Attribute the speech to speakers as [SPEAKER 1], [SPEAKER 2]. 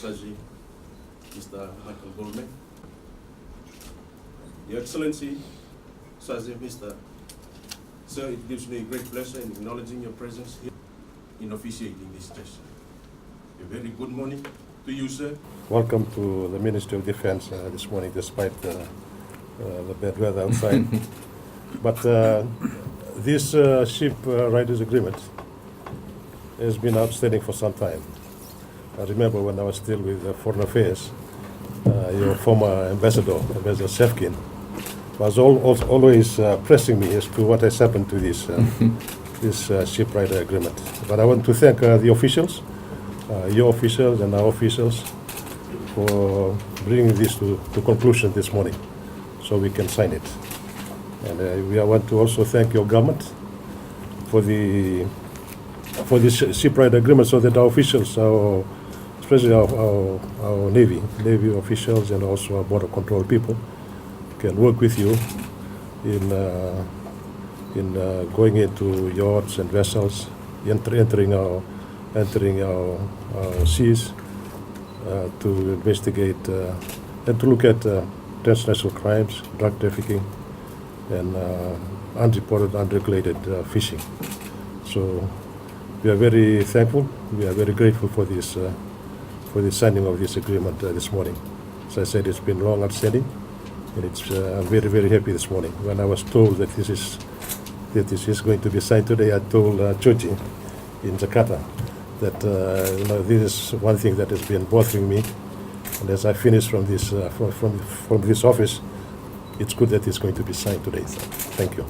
[SPEAKER 1] Saji, Mr. Michael Goldman. Your Excellency, Saji, Mr. Sir, it gives me great pleasure in acknowledging your presence here in officiating this session. A very good morning to you, sir.
[SPEAKER 2] Welcome to the Ministry of Defense this morning, despite the bad weather outside. But this Shiprider Agreement has been outstanding for some time. I remember when I was still with Foreign Affairs, your former Ambassador Sefkin, was always pressing me as to what has happened to this Shiprider Agreement. But I want to thank the officials, your officials and our officials, for bringing this to conclusion this morning, so we can sign it. And I want to also thank your government for this Shiprider Agreement, so that our officials, especially our Navy officials and also our border control people, can work with you in going into yachts and vessels, entering our seas to investigate and to look at transnational crimes, drug trafficking, and unreported, unregulated fishing. So we are very thankful. We are very grateful for the signing of this agreement this morning. As I said, it's been long outstanding, and I'm very, very happy this morning. When I was told that this is going to be signed today, I told Chochi in Jakarta that this is one thing that has been bothering me. And as I finish from this office, it's good that it's going to be signed today. So thank you.